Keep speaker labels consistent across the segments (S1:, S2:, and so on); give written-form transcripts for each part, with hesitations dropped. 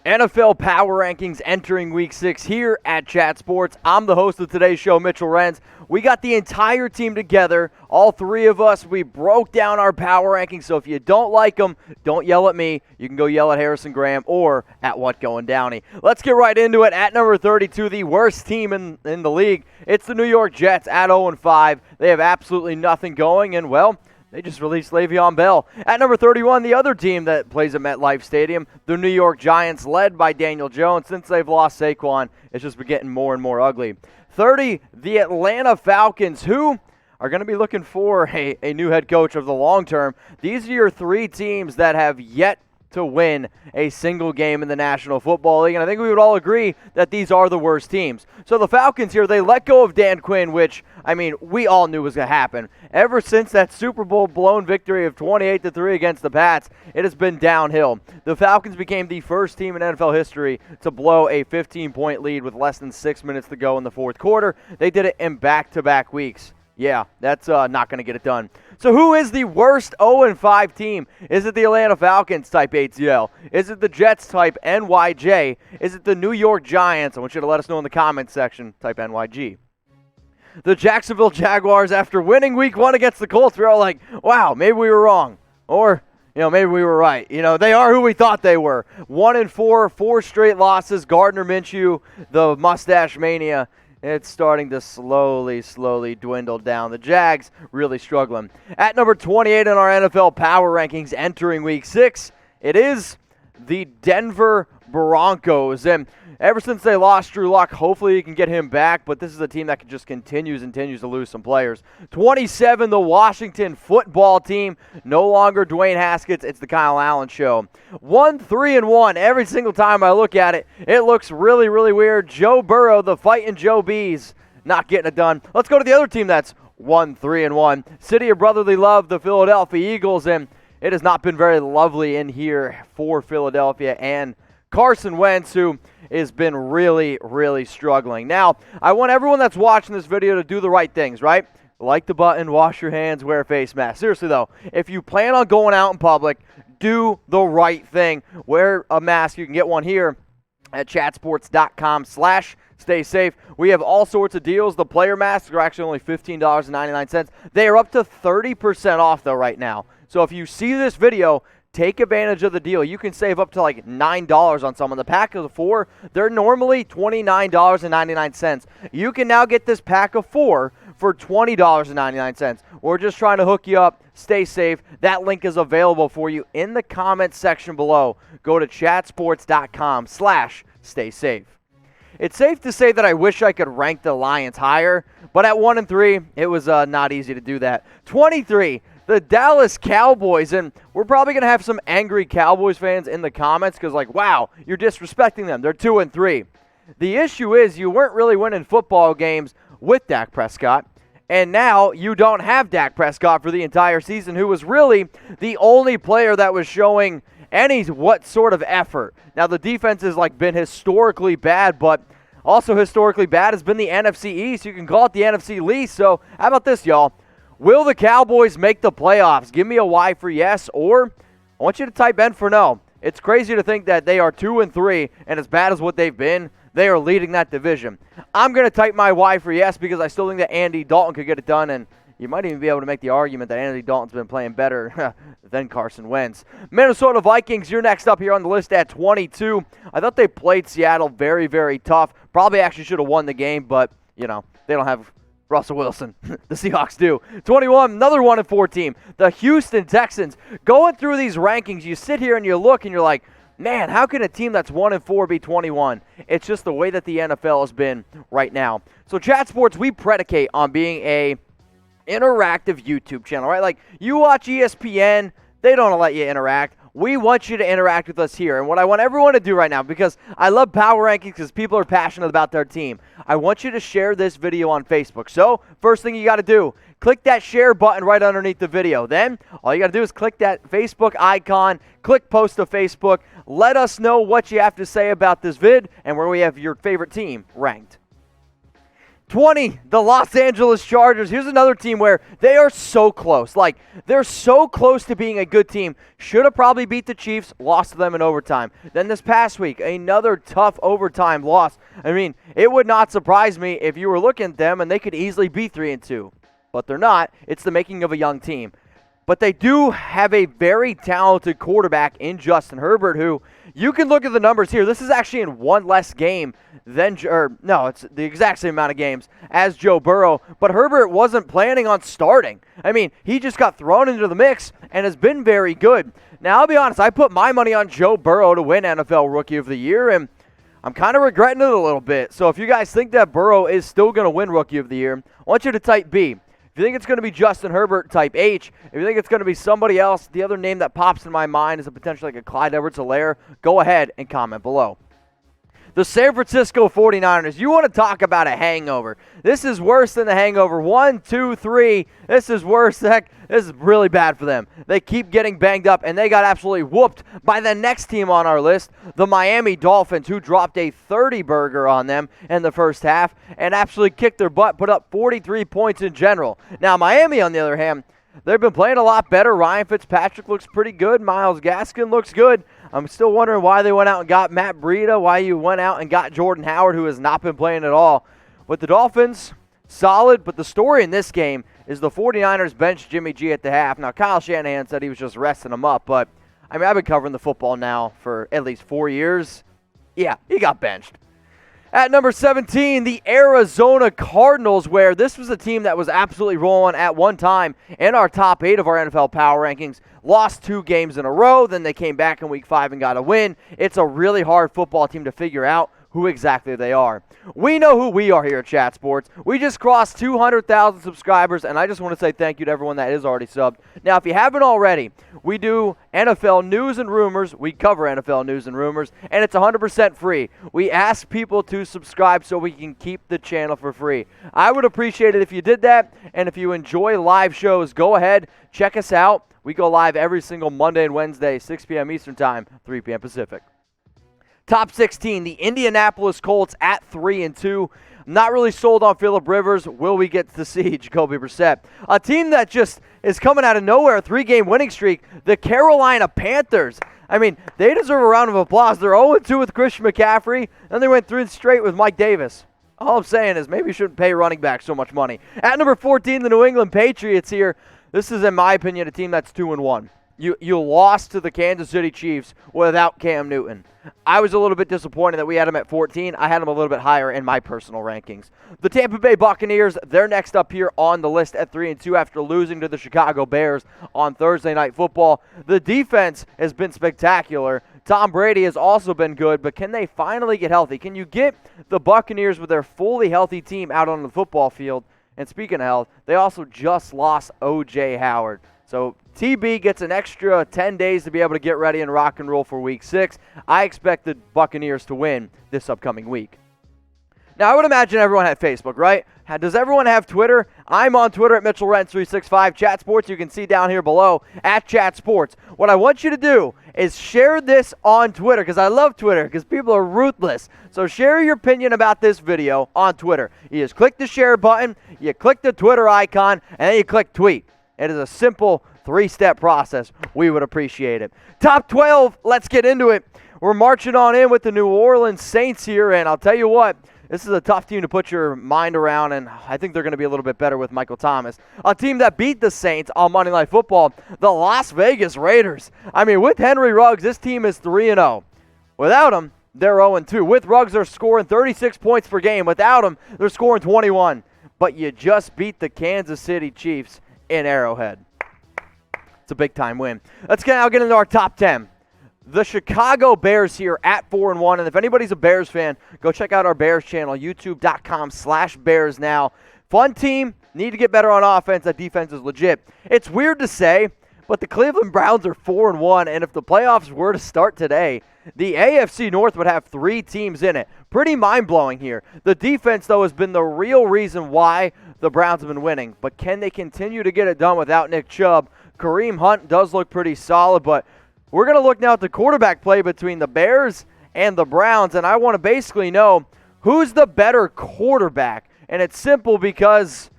S1: NFL Power Rankings entering Week 6 here at Chat Sports. I'm the host of today's show, Mitchell Renz. We got the entire team together, all three of us. We broke down our power rankings, so if you don't like them, don't yell at me. You can go yell at Harrison Graham or at What Going Downey. Let's get right into it. At number 32, the worst team in the league, it's the New York Jets at 0-5. They have absolutely nothing going, and, well, they just released Le'Veon Bell. At number 31, the other team that plays at MetLife Stadium, the New York Giants, led by Daniel Jones. Since they've lost Saquon, it's just been getting more and more ugly. 30, the Atlanta Falcons, who are going to be looking for a new head coach of the long term. These are your three teams that have yet to win a single game in the National Football League, and I think we would all agree that these are the worst teams. So the Falcons here, they let go of Dan Quinn, which, I mean, we all knew was going to happen. Ever since that Super Bowl blown victory of 28-3 against the Pats, it has been downhill. The Falcons became the first team in NFL history to blow a 15-point lead with less than 6 minutes to go in the fourth quarter. They did it in back-to-back weeks. Yeah, that's not going to get it done. So who is the worst 0-5 team? Is it the Atlanta Falcons type ATL? Is it the Jets type NYJ? Is it the New York Giants? I want you to let us know in the comments section, type NYG. The Jacksonville Jaguars, after winning week 1 against the Colts, we're all like, wow, maybe we were wrong. Or, maybe we were right. They are who we thought they were. 1-4, 4 straight losses. Gardner Minshew, the mustache mania. It's starting to slowly dwindle down. The Jags really struggling. At number 28 in our NFL Power Rankings entering Week 6, it is the Denver Broncos. And ever since they lost Drew Lock, hopefully you can get him back, but this is a team that just continues to lose some players. 27, the Washington Football Team. No longer Dwayne Haskins, it's the Kyle Allen Show. 1-3-1. Every single time I look at it, it looks really weird. Joe Burrow, the fighting Joe Bees, not getting it done. Let's go to the other team that's 1-3-1. City of Brotherly Love, the Philadelphia Eagles, and it has not been very lovely in here for Philadelphia and Carson Wentz, who has been really struggling. Now, I want everyone that's watching this video to do the right things, right? Like the button, wash your hands, wear a face mask. Seriously, though, if you plan on going out in public, do the right thing. Wear a mask. You can get one here at chatsports.com/stay safe. We have all sorts of deals. The player masks are actually only $15.99. They are up to 30% off, though, right now. So if you see this video, take advantage of the deal. You can save up to like $9 on some. On the pack of 4, they're normally $29.99. You can now get this pack of 4 for $20.99. We're just trying to hook you up. Stay safe. That link is available for you in the comments section below. Go to chatsports.com/stay safe. It's safe to say that I wish I could rank the Lions higher, but at 1-3, it was not easy to do that. 23. The Dallas Cowboys, and we're probably going to have some angry Cowboys fans in the comments because, like, wow, you're disrespecting them. They're 2-3. The issue is you weren't really winning football games with Dak Prescott, and now you don't have Dak Prescott for the entire season, who was really the only player that was showing what sort of effort. Now, the defense has, been historically bad, but also historically bad has been the NFC East. You can call it the NFC least, so how about this, y'all? Will the Cowboys make the playoffs? Give me a Y for yes, or I want you to type N for no. It's crazy to think that they are 2-3, and as bad as what they've been, they are leading that division. I'm going to type my Y for yes because I still think that Andy Dalton could get it done, and you might even be able to make the argument that Andy Dalton's been playing better than Carson Wentz. Minnesota Vikings, you're next up here on the list at 22. I thought they played Seattle very tough. Probably actually should have won the game, but, they don't have Russell Wilson. The Seahawks do. 21, another 1-4 team. The Houston Texans. Going through these rankings, you sit here and you look and you're like, man, how can a team that's 1-4 be 21? It's just the way that the NFL has been right now. So Chat Sports, we predicate on being a interactive YouTube channel, right? Like, you watch ESPN, they don't let you interact. We want you to interact with us here. And what I want everyone to do right now, because I love power rankings because people are passionate about their team, I want you to share this video on Facebook. So, first thing you got to do, click that share button right underneath the video. Then, all you got to do is click that Facebook icon, click post to Facebook. Let us know what you have to say about this vid and where we have your favorite team ranked. 20, the Los Angeles Chargers. Here's another team where they are so close. Like, they're so close to being a good team. Should have probably beat the Chiefs, lost to them in overtime. Then this past week, another tough overtime loss. I mean, it would not surprise me if you were looking at them and they could easily be 3-2. But they're not. It's the making of a young team. But they do have a very talented quarterback in Justin Herbert, who you can look at the numbers here. This is actually in one less game than, it's the exact same amount of games as Joe Burrow. But Herbert wasn't planning on starting. I mean, he just got thrown into the mix and has been very good. Now, I'll be honest, I put my money on Joe Burrow to win NFL Rookie of the Year, and I'm kind of regretting it a little bit. So if you guys think that Burrow is still going to win Rookie of the Year, I want you to type B. If you think it's going to be Justin Herbert, type H. If you think it's going to be somebody else, the other name that pops in my mind is a potential like a Clyde Edwards-Helaire, go ahead and comment below. The San Francisco 49ers, you want to talk about a hangover. This is worse than the hangover. 1, 2, 3. This is worse. Heck, this is really bad for them. They keep getting banged up, and they got absolutely whooped by the next team on our list, the Miami Dolphins, who dropped a 30-burger on them in the first half and absolutely kicked their butt, put up 43 points in general. Now, Miami, on the other hand, they've been playing a lot better. Ryan Fitzpatrick looks pretty good. Myles Gaskin looks good. I'm still wondering why they went out and got Matt Breida, why you went out and got Jordan Howard, who has not been playing at all. But the Dolphins, solid. But the story in this game is the 49ers benched Jimmy G at the half. Now, Kyle Shanahan said he was just resting him up. But, I mean, I've been covering the football now for at least 4 years. Yeah, he got benched. At number 17, the Arizona Cardinals, where this was a team that was absolutely rolling at one time in our top 8 of our NFL power rankings. Lost 2 games in a row, then they came back in week 5 and got a win. It's a really hard football team to figure out who exactly they are. We know who we are here at Chat Sports. We just crossed 200,000 subscribers, and I just want to say thank you to everyone that is already subbed. Now, if you haven't already, we do NFL news and rumors. We cover NFL news and rumors, and it's 100% free. We ask people to subscribe so we can keep the channel for free. I would appreciate it if you did that, and if you enjoy live shows, go ahead, check us out. We go live every single Monday and Wednesday, 6 p.m. Eastern Time, 3 p.m. Pacific. Top 16, the Indianapolis Colts at 3-2. Not really sold on Phillip Rivers. Will we get to see Jacoby Brissett? A team that just is coming out of nowhere, a 3-game winning streak, the Carolina Panthers. I mean, they deserve a round of applause. They're 0-2 with Christian McCaffrey, and they went 3 straight with Mike Davis. All I'm saying is maybe you shouldn't pay running back so much money. At number 14, the New England Patriots here. This is, in my opinion, a team that's 2-1. You lost to the Kansas City Chiefs without Cam Newton. I was a little bit disappointed that we had him at 14. I had him a little bit higher in my personal rankings. The Tampa Bay Buccaneers, they're next up here on the list at 3-2 after losing to the Chicago Bears on Thursday Night Football. The defense has been spectacular. Tom Brady has also been good, but can they finally get healthy? Can you get the Buccaneers with their fully healthy team out on the football field? And speaking of health, they also just lost O.J. Howard. So TB gets an extra 10 days to be able to get ready and rock and roll for Week 6. I expect the Buccaneers to win this upcoming week. Now, I would imagine everyone had Facebook, right? Does everyone have Twitter? I'm on Twitter at Mitchell Renz 365. Chat Sports, you can see down here below at Chat Sports. What I want you to do is share this on Twitter, because I love Twitter, because people are ruthless. So share your opinion about this video on Twitter. You just click the share button, you click the Twitter icon, and then you click tweet. It is a simple 3-step process. We would appreciate it. Top 12, let's get into it. We're marching on in with the New Orleans Saints here, and I'll tell you what, this is a tough team to put your mind around, and I think they're going to be a little bit better with Michael Thomas. A team that beat the Saints on Monday Night Football, the Las Vegas Raiders. I mean, with Henry Ruggs, this team is 3-0. Without him, they're 0-2. With Ruggs, they're scoring 36 points per game. Without him, they're scoring 21. But you just beat the Kansas City Chiefs in Arrowhead. It's a big-time win. Let's now get into our top 10. The Chicago Bears here at 4-1. And if anybody's a Bears fan, go check out our Bears channel, youtube.com/Bears now. Fun team. Need to get better on offense. That defense is legit. It's weird to say, but the Cleveland Browns are 4-1. And if the playoffs were to start today, the AFC North would have 3 teams in it. Pretty mind-blowing here. The defense, though, has been the real reason why the Browns have been winning. But can they continue to get it done without Nick Chubb? Kareem Hunt does look pretty solid, but we're going to look now at the quarterback play between the Bears and the Browns, and I want to basically know who's the better quarterback. And it's simple because,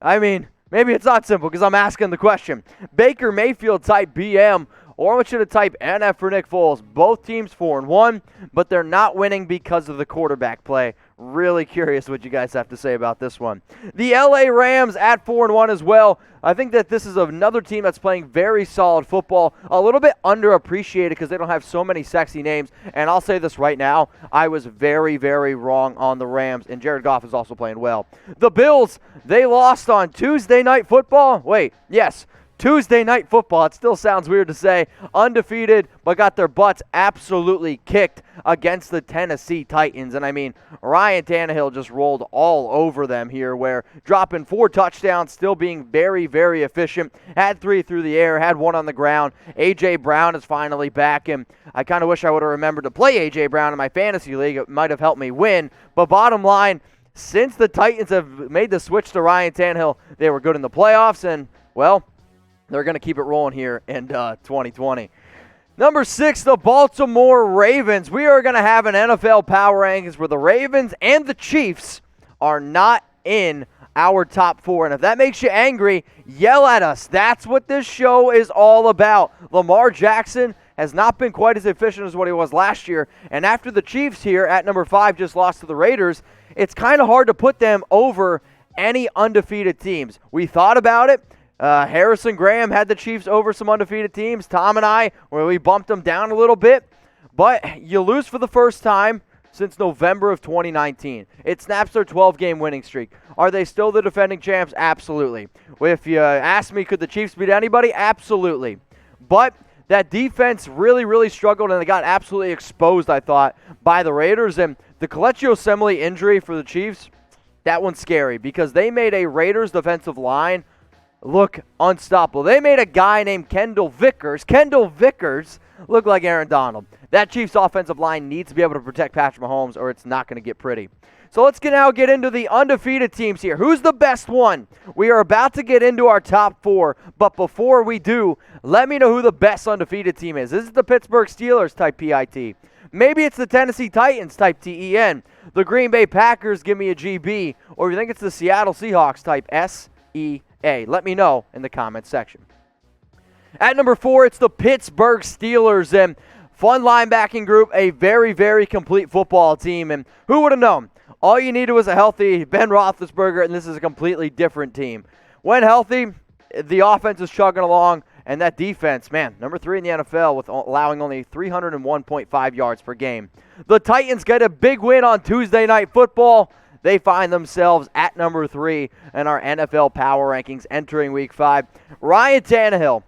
S1: maybe it's not simple because I'm asking the question. Baker Mayfield type BM, or I want you to type NF for Nick Foles. Both teams 4-1, but they're not winning because of the quarterback play. Really curious what you guys have to say about this one. The LA Rams at 4-1 as well. I think that this is another team that's playing very solid football, a little bit underappreciated because they don't have so many sexy names. And I'll say this right now, I was very, very wrong on the Rams, and Jared Goff is also playing well. The Bills, they lost on Tuesday Night Football. Tuesday Night Football. It still sounds weird to say. Undefeated, but got their butts absolutely kicked against the Tennessee Titans. And Ryan Tannehill just rolled all over them here, where dropping 4 touchdowns, still being very, very efficient. Had 3 through the air, had 1 on the ground. A.J. Brown is finally back, and I kind of wish I would have remembered to play A.J. Brown in my fantasy league. It might have helped me win. But bottom line, since the Titans have made the switch to Ryan Tannehill, they were good in the playoffs, and, well, they're going to keep it rolling here in 2020. Number 6, the Baltimore Ravens. We are going to have an NFL power rankings where the Ravens and the Chiefs are not in our top 4. And if that makes you angry, yell at us. That's what this show is all about. Lamar Jackson has not been quite as efficient as what he was last year. And after the Chiefs here at number 5 just lost to the Raiders, it's kind of hard to put them over any undefeated teams. We thought about it. Harrison Graham had the Chiefs over some undefeated teams. Tom and I, where we bumped them down a little bit. But you lose for the first time since November of 2019. It snaps their 12-game winning streak. Are they still the defending champs? Absolutely. If you ask me, could the Chiefs beat anybody? Absolutely. But that defense really, really struggled, and they got absolutely exposed, I thought, by the Raiders. And the Coleccio Assembly injury for the Chiefs, that one's scary because they made a Raiders defensive line look unstoppable. They made a guy named Kendall Vickers look like Aaron Donald. That Chiefs offensive line needs to be able to protect Patrick Mahomes, or it's not going to get pretty. So let's now get into the undefeated teams here. Who's the best one? We are about to get into our top 4, but before we do, let me know who the best undefeated team is. Is it the Pittsburgh Steelers, type PIT? Maybe it's the Tennessee Titans, type TEN. The Green Bay Packers, give me a GB. Or if you think it's the Seattle Seahawks, type SEA. Let me know in the comments section. At number 4, it's the Pittsburgh Steelers. And fun linebacking group, a very, very complete football team. And who would have known? All you needed was a healthy Ben Roethlisberger, and this is a completely different team. When healthy, the offense is chugging along, and that defense, man, number 3 in the NFL with allowing only 301.5 yards per game. The Titans get a big win on Tuesday Night Football. They find themselves at number 3 in our NFL power rankings entering Week 5. Ryan Tannehill.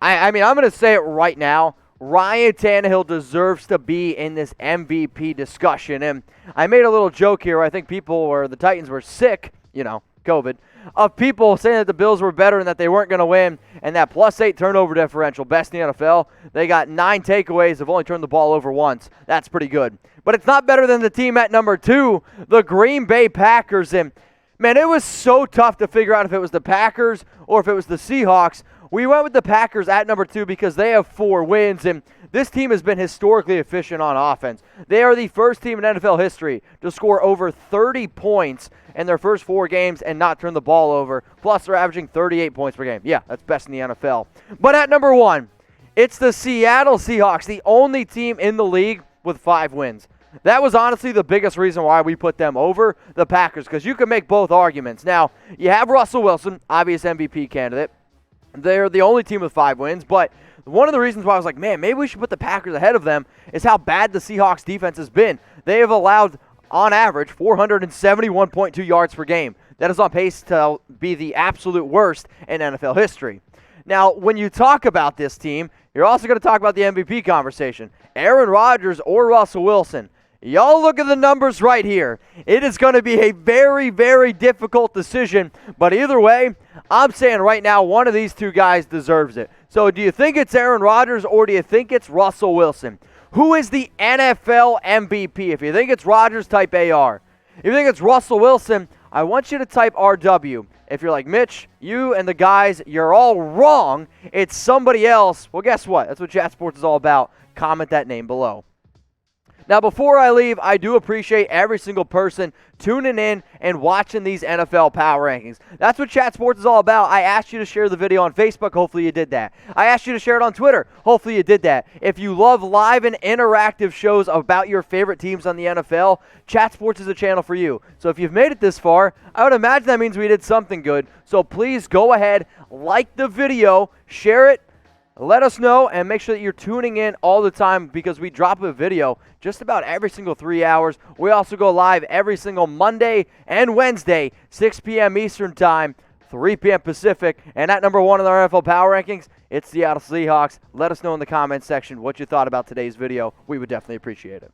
S1: I'm going to say it right now. Ryan Tannehill deserves to be in this MVP discussion. And I made a little joke here where I think the Titans were sick, COVID, of people saying that the Bills were better and that they weren't going to win. And that +8 turnover differential, best in the NFL. They got 9 takeaways, have only turned the ball over once. That's pretty good. But it's not better than the team at number 2, the Green Bay Packers. And, man, it was so tough to figure out if it was the Packers or if it was the Seahawks. We went with the Packers at number 2 because they have 4 wins, and this team has been historically efficient on offense. They are the first team in NFL history to score over 30 points in their first 4 games and not turn the ball over. Plus, they're averaging 38 points per game. Yeah, that's best in the NFL. But at number 1, it's the Seattle Seahawks, the only team in the league with 5 wins. That was honestly the biggest reason why we put them over the Packers, because you can make both arguments. Now, you have Russell Wilson, obvious MVP candidate. They're the only team with 5 wins, but one of the reasons why I was like, man, maybe we should put the Packers ahead of them is how bad the Seahawks defense has been. They have allowed, on average, 471.2 yards per game. That is on pace to be the absolute worst in NFL history. Now, when you talk about this team, you're also going to talk about the MVP conversation. Aaron Rodgers or Russell Wilson. Y'all look at the numbers right here. It is going to be a very, very difficult decision. But either way, I'm saying right now one of these 2 guys deserves it. So do you think it's Aaron Rodgers or do you think it's Russell Wilson? Who is the NFL MVP? If you think it's Rodgers, type AR. If you think it's Russell Wilson, I want you to type RW. If you're like, Mitch, you and the guys, you're all wrong. It's somebody else. Well, guess what? That's what Chat Sports is all about. Comment that name below. Now, before I leave, I do appreciate every single person tuning in and watching these NFL Power Rankings. That's what Chat Sports is all about. I asked you to share the video on Facebook. Hopefully you did that. I asked you to share it on Twitter. Hopefully you did that. If you love live and interactive shows about your favorite teams on the NFL, Chat Sports is a channel for you. So if you've made it this far, I would imagine that means we did something good. So please go ahead, like the video, share it, let us know, and make sure that you're tuning in all the time because we drop a video just about every single 3 hours. We also go live every single Monday and Wednesday, 6 p.m. Eastern Time, 3 p.m. Pacific. And at number 1 in our NFL Power Rankings, it's the Seattle Seahawks. Let us know in the comments section what you thought about today's video. We would definitely appreciate it.